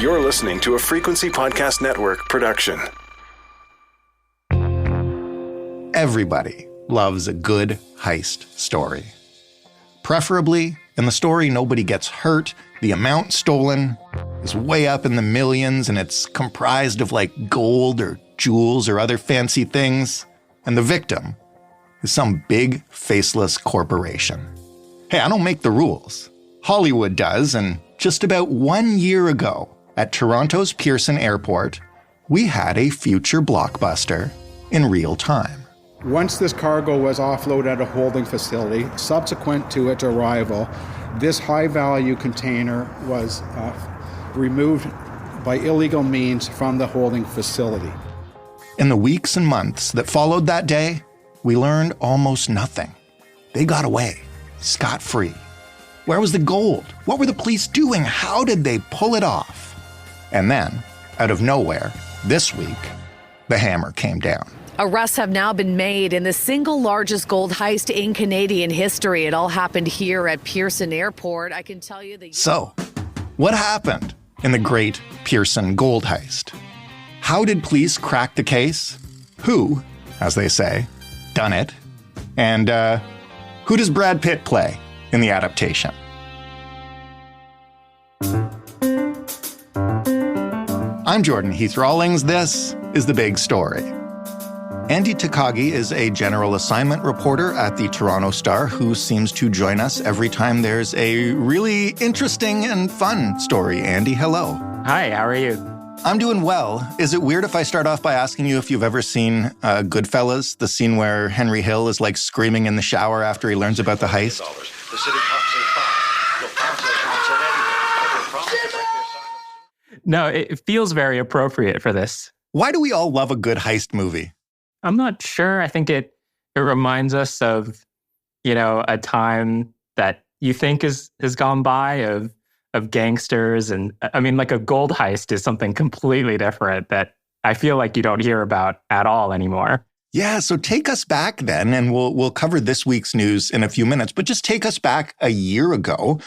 You're listening to a Frequency Podcast Network production. Everybody loves a good heist story. Preferably, in the story, nobody gets hurt, the amount stolen is way up in the millions, and it's comprised of like gold or jewels or other fancy things, and the victim is some big, faceless corporation. Hey, I don't make the rules. Hollywood does, and just about 1 year ago, at Toronto's Pearson Airport, we had a future blockbuster in real time. Once this cargo was offloaded at a holding facility, subsequent to its arrival, this high-value container was removed by illegal means from the holding facility. In the weeks and months that followed that day, we learned almost nothing. They got away, scot-free. Where was the gold? What were the police doing? How did they pull it off? And then, out of nowhere, this week, the hammer came down. Arrests have now been made in the single largest gold heist in Canadian history. It all happened here at Pearson Airport. I can tell you that... So, what happened in the great Pearson gold heist? How did police crack the case? Who, as they say, done it? And who does Brad Pitt play in the adaptation? I'm Jordan Heath Rawlings. This is The Big Story. Andy Takagi is a general assignment reporter at the Toronto Star who seems to join us every time there's a really interesting and fun story. Andy, hello. Hi, how are you? I'm doing well. Is it weird if I start off by asking you if you've ever seen Goodfellas, the scene where Henry Hill is like screaming in the shower after he learns about the heist? The city cops say fine. Your counsel has not said anything, but they promise to break their silence. No, it feels very appropriate for this. Why do we all love a good heist movie? I'm not sure. I think it reminds us of, a time that you think has gone by of gangsters. And I mean, like a gold heist is something completely different that I feel like you don't hear about at all anymore. Yeah, so take us back then, and we'll cover this week's news in a few minutes, but just take us back a year ago.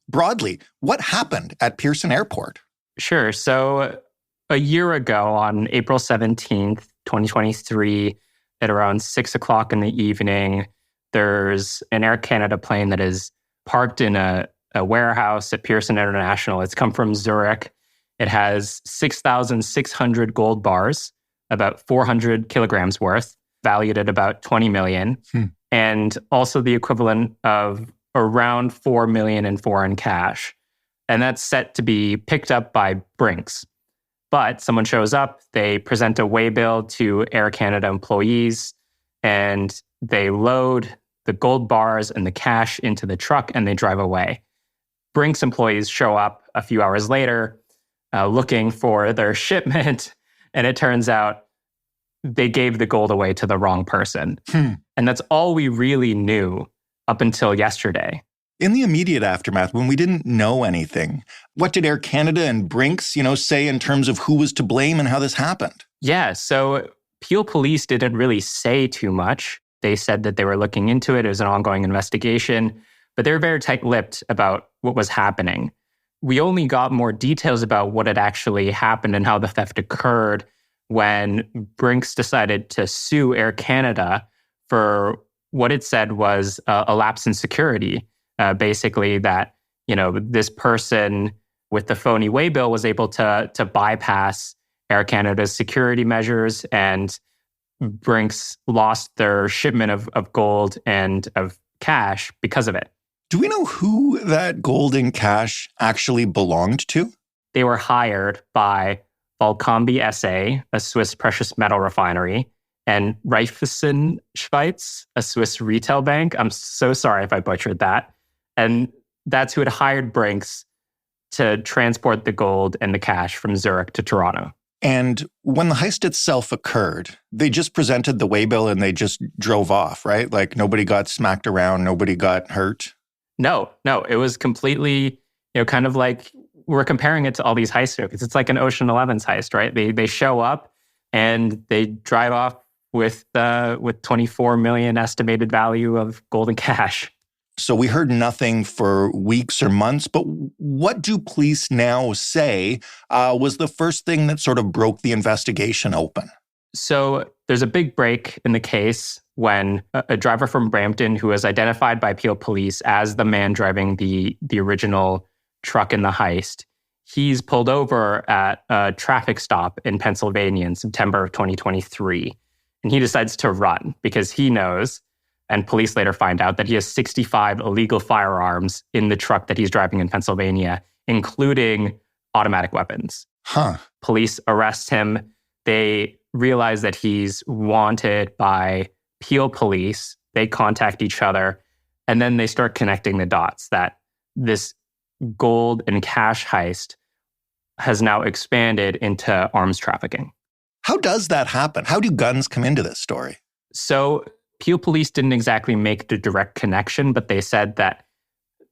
Broadly, what happened at Pearson Airport? Sure. So a year ago on April 17th, 2023, at around 6 o'clock in the evening, there's an Air Canada plane that is parked in a warehouse at Pearson International. It's come from Zurich. It has 6,600 gold bars, about 400 kilograms worth, valued at about 20 million, and also the equivalent of around 4 million in foreign cash. And that's set to be picked up by Brinks. But someone shows up, they present a waybill to Air Canada employees, and they load the gold bars and the cash into the truck, and they drive away. Brinks employees show up a few hours later looking for their shipment, and it turns out they gave the gold away to the wrong person. And that's all we really knew up until yesterday. In the immediate aftermath, when we didn't know anything, what did Air Canada and Brinks, say in terms of who was to blame and how this happened? Yeah, so Peel Police didn't really say too much. They said that they were looking into it. It was an ongoing investigation, but they were very tight-lipped about what was happening. We only got more details about what had actually happened and how the theft occurred when Brinks decided to sue Air Canada for what it said was a lapse in security. Basically that, this person with the phony waybill was able to bypass Air Canada's security measures, and Brinks lost their shipment of gold and of cash because of it. Do we know who that gold and cash actually belonged to? They were hired by Volcambi SA, a Swiss precious metal refinery, and Raiffeisen Schweiz, a Swiss retail bank. I'm so sorry if I butchered that. And that's who had hired Brinks to transport the gold and the cash from Zurich to Toronto. And when the heist itself occurred, they just presented the waybill and they just drove off, right? Like nobody got smacked around, nobody got hurt? No, it was completely, kind of like we're comparing it to all these heist movies. It's like an Ocean 11's heist, right? They show up and they drive off with 24 million estimated value of gold and cash. So we heard nothing for weeks or months, but what do police now say was the first thing that sort of broke the investigation open? So there's a big break in the case when a driver from Brampton, who was identified by Peel police as the man driving the original truck in the heist, he's pulled over at a traffic stop in Pennsylvania in September of 2023. And he decides to run because he knows, and police later find out, that he has 65 illegal firearms in the truck that he's driving in Pennsylvania, including automatic weapons. Police arrest him. They realize that he's wanted by Peel police. They contact each other, and then they start connecting the dots that this gold and cash heist has now expanded into arms trafficking. How does that happen? How do guns come into this story? So Peel police didn't exactly make the direct connection, but they said that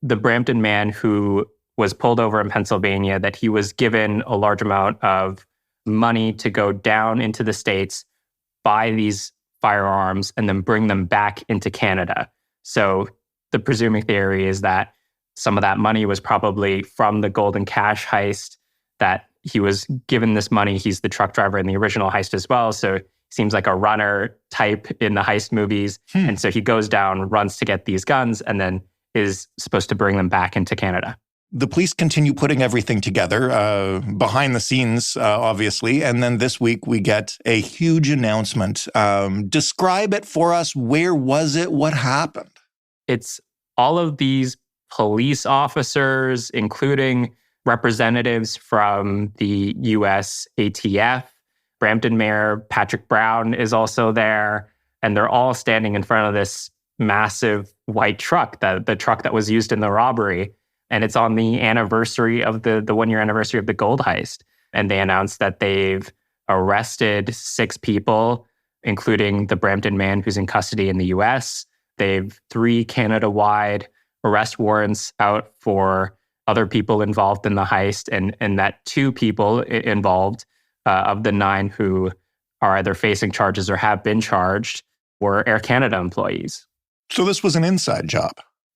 the Brampton man who was pulled over in Pennsylvania, that he was given a large amount of money to go down into the States, buy these firearms, and then bring them back into Canada. So the presuming theory is that some of that money was probably from the gold and cash heist, that he was given this money. He's the truck driver in the original heist as well. So seems like a runner type in the heist movies. And so he goes down, runs to get these guns, and then is supposed to bring them back into Canada. The police continue putting everything together behind the scenes, obviously. And then this week we get a huge announcement. Describe it for us. Where was it? What happened? It's all of these police officers, including representatives from the US ATF. Brampton Mayor Patrick Brown is also there. And they're all standing in front of this massive white truck, the truck that was used in the robbery. And it's on the anniversary of the 1-year anniversary of the gold heist. And they announced that they've arrested 6 people, including the Brampton man who's in custody in the US. They've 3 Canada-wide arrest warrants out for other people involved in the heist, and that 2 people involved of the 9 who are either facing charges or have been charged were Air Canada employees. So this was an inside job.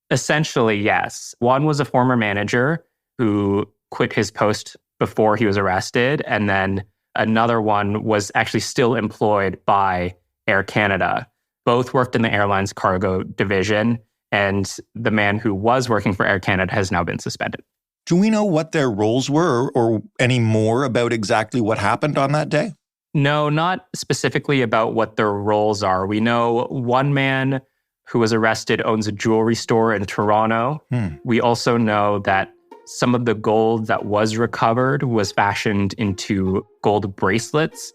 Essentially, yes. One was a former manager who quit his post before he was arrested, and then another one was actually still employed by Air Canada. Both worked in the airline's cargo division, and the man who was working for Air Canada has now been suspended. Do we know what their roles were or any more about exactly what happened on that day? No, not specifically about what their roles are. We know one man who was arrested owns a jewelry store in Toronto. We also know that some of the gold that was recovered was fashioned into gold bracelets,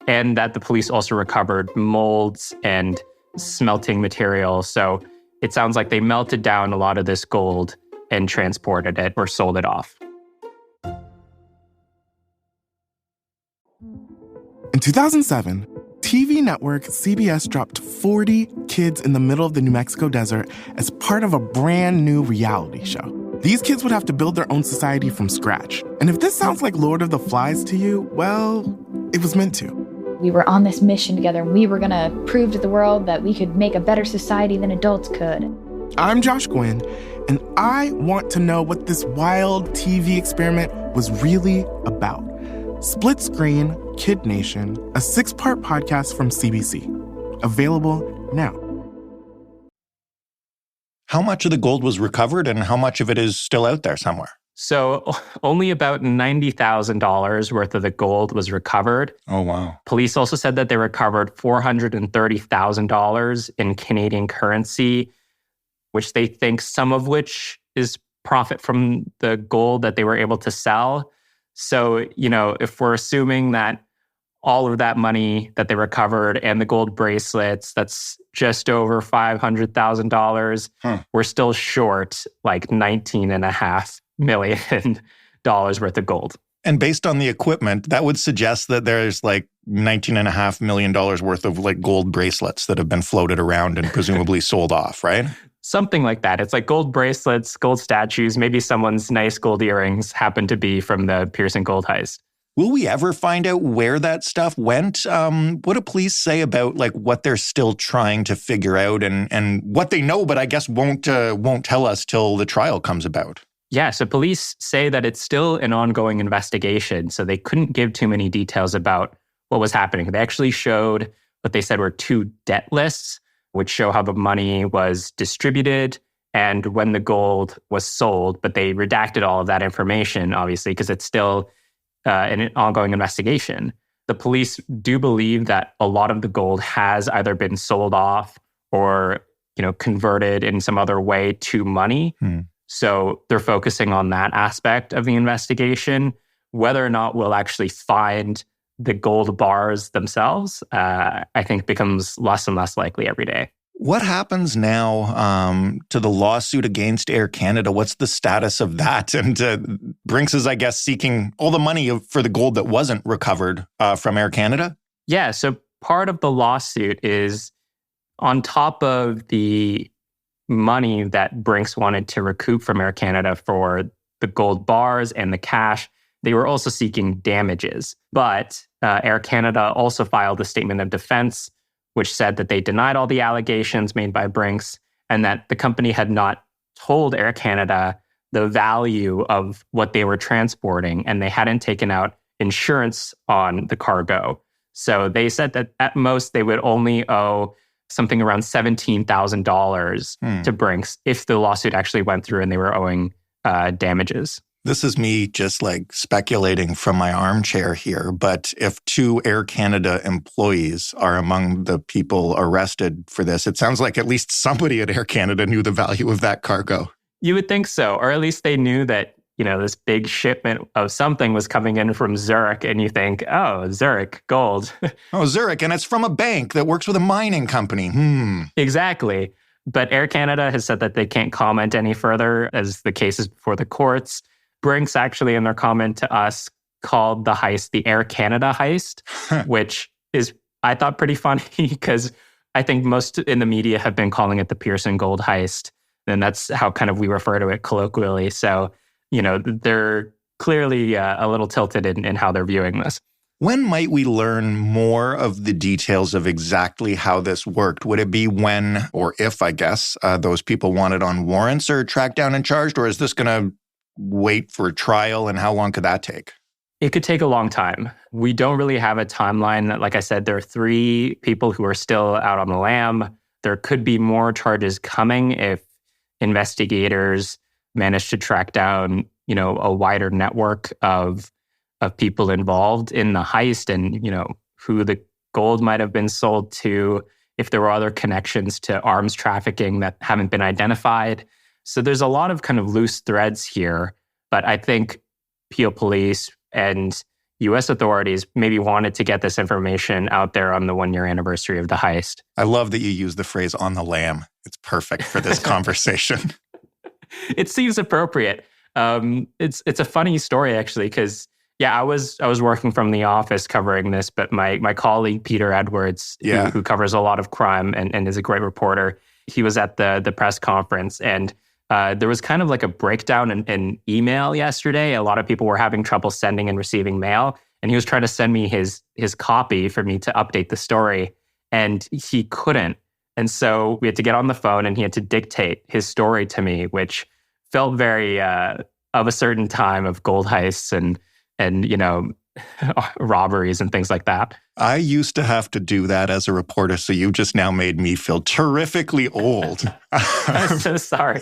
and that the police also recovered molds and smelting material. So it sounds like they melted down a lot of this gold and transported it or sold it off. In 2007, TV network CBS dropped 40 kids in the middle of the New Mexico desert as part of a brand new reality show. These kids would have to build their own society from scratch. And if this sounds like Lord of the Flies to you, well, it was meant to. We were on this mission together, and we were going to prove to the world that we could make a better society than adults could. I'm Josh Gwynn, and I want to know what this wild TV experiment was really about. Split Screen, Kid Nation, a 6-part podcast from CBC. Available now. How much of the gold was recovered and how much of it is still out there somewhere? So only about $90,000 worth of the gold was recovered. Oh, wow. Police also said that they recovered $430,000 in Canadian currency, which they think some of which is profit from the gold that they were able to sell. So, if we're assuming that all of that money that they recovered and the gold bracelets, that's just over $500,000, we're still short like $19.5 million worth of gold. And based on the equipment, that would suggest that there's like $19.5 million worth of like gold bracelets that have been floated around and presumably sold off, right? Something like that. It's like gold bracelets, gold statues, maybe someone's nice gold earrings happen to be from the Pearson gold heist. Will we ever find out where that stuff went? What do police say about like what they're still trying to figure out and what they know, but I guess won't tell us till the trial comes about? Yeah, so police say that it's still an ongoing investigation, so they couldn't give too many details about what was happening. They actually showed what they said were 2 debt lists, which show how the money was distributed and when the gold was sold, but they redacted all of that information, obviously, because it's still an ongoing investigation. The police do believe that a lot of the gold has either been sold off or, converted in some other way to money. So they're focusing on that aspect of the investigation. Whether or not we'll actually find the gold bars themselves, I think becomes less and less likely every day. What happens now to the lawsuit against Air Canada? What's the status of that? And Brinks is, I guess, seeking all the money for the gold that wasn't recovered from Air Canada? Yeah, so part of the lawsuit is on top of the money that Brinks wanted to recoup from Air Canada for the gold bars and the cash, they were also seeking damages. But Air Canada also filed a statement of defense which said that they denied all the allegations made by Brinks and that the company had not told Air Canada the value of what they were transporting, and they hadn't taken out insurance on the cargo. So they said that at most they would only owe something around $17,000 to Brinks if the lawsuit actually went through and they were owing damages. This is me just like speculating from my armchair here, but if 2 Air Canada employees are among the people arrested for this, it sounds like at least somebody at Air Canada knew the value of that cargo. You would think so, or at least they knew that, this big shipment of something was coming in from Zurich, and you think, oh, Zurich, gold. Oh, Zurich, and it's from a bank that works with a mining company. Exactly. But Air Canada has said that they can't comment any further as the case is before the courts. Brinks actually, in their comment to us, called the heist the Air Canada heist, which is, I thought, pretty funny because I think most in the media have been calling it the Pearson gold heist. And that's how kind of we refer to it colloquially. So, they're clearly a little tilted in how they're viewing this. When might we learn more of the details of exactly how this worked? Would it be when, or if, I guess, those people wanted on warrants or tracked down and charged? Or is this going to wait for a trial, and how long could that take? It could take a long time. We don't really have a timeline. Like I said, there are 3 people who are still out on the lam. There could be more charges coming if investigators manage to track down, a wider network of people involved in the heist and, who the gold might have been sold to, if there were other connections to arms trafficking that haven't been identified. So there's a lot of kind of loose threads here, but I think Peel Police and U.S. authorities maybe wanted to get this information out there on the 1-year anniversary of the heist. I love that you use the phrase "on the lam." It's perfect for this conversation. It seems appropriate. It's a funny story actually, because I was working from the office covering this, but my colleague Peter Edwards, who covers a lot of crime and is a great reporter, he was at the press conference, and there was kind of like a breakdown in email yesterday. A lot of people were having trouble sending and receiving mail, and he was trying to send me his copy for me to update the story, and he couldn't. And so we had to get on the phone, and he had to dictate his story to me, which felt very of a certain time of gold heists and robberies and things like that. I used to have to do that as a reporter, so you just now made me feel terrifically old. I'm so sorry.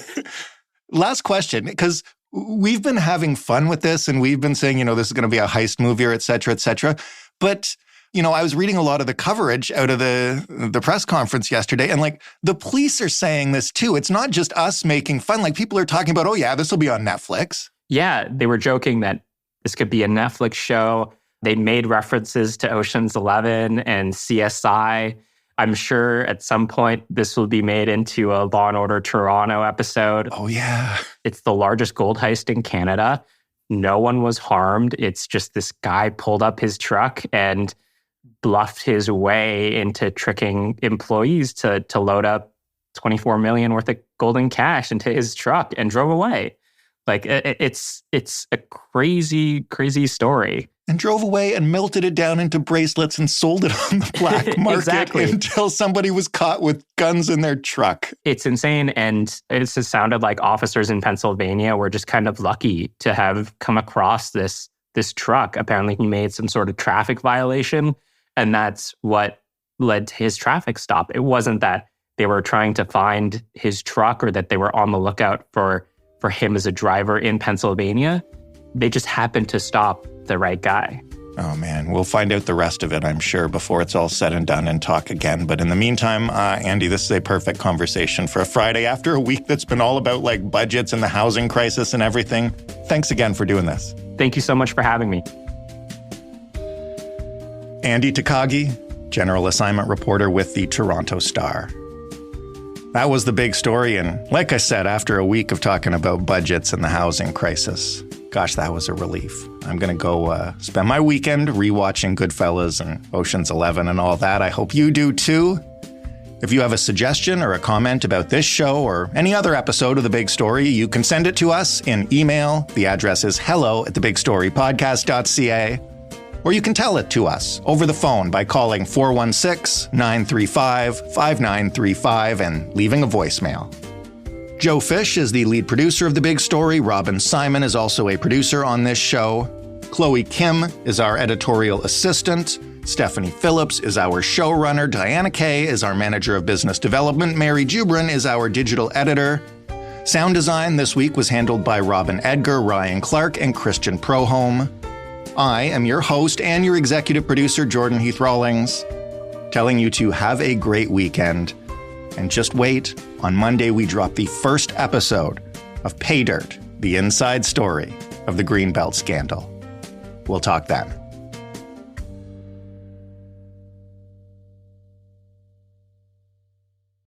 Last question, because we've been having fun with this, and we've been saying, this is going to be a heist movie, or et cetera, et cetera. But I was reading a lot of the coverage out of the press conference yesterday, and the police are saying this too. It's not just us making fun. People are talking about, oh yeah, this will be on Netflix. Yeah, they were joking that this could be a Netflix show. They made references to Ocean's 11 and CSI. I'm sure at some point this will be made into a Law & Order Toronto episode. Oh yeah. It's the largest gold heist in Canada. No one was harmed. It's just this guy pulled up his truck and bluffed his way into tricking employees to load up $24 million worth of golden cash into his truck and drove away. It's a crazy, crazy story. and drove away and melted it down into bracelets and sold it on the black market Exactly. until somebody was caught with guns in their truck. It's insane. And it's just sounded like officers in Pennsylvania were just kind of lucky to have come across this truck. Apparently he made some sort of traffic violation, and that's what led to his traffic stop. It wasn't that they were trying to find his truck or that they were on the lookout for him as a driver in Pennsylvania. They just happened to stop the right guy. Oh man, we'll find out the rest of it, I'm sure, before it's all said and done and talk again. But in the meantime, Andy, this is a perfect conversation for a Friday after a week that's been all about like budgets and the housing crisis and everything. Thanks again for doing this. Thank you so much for having me. Andy Takagi, general assignment reporter with the Toronto Star. That was the big story, and like I said, after a week of talking about budgets and the housing crisis, gosh, that was a relief. I'm going to go spend my weekend rewatching Goodfellas and Ocean's 11 and all that. I hope you do too. If you have a suggestion or a comment about this show or any other episode of The Big Story, you can send it to us in email. The address is hello@thebigstorypodcast.ca. Or you can tell it to us over the phone by calling 416-935-5935 and leaving a voicemail. Joe Fish is the lead producer of The Big Story. Robin Simon is also a producer on this show. Chloe Kim is our editorial assistant. Stephanie Phillips is our showrunner. Diana Kay is our manager of business development. Mary Jubrin is our digital editor. Sound design this week was handled by Robin Edgar, Ryan Clark, and Christian Prohome. I am your host and your executive producer, Jordan Heath Rawlings, telling you to have a great weekend. And just wait, on Monday we drop the first episode of Pay Dirt, the inside story of the Greenbelt scandal. We'll talk then.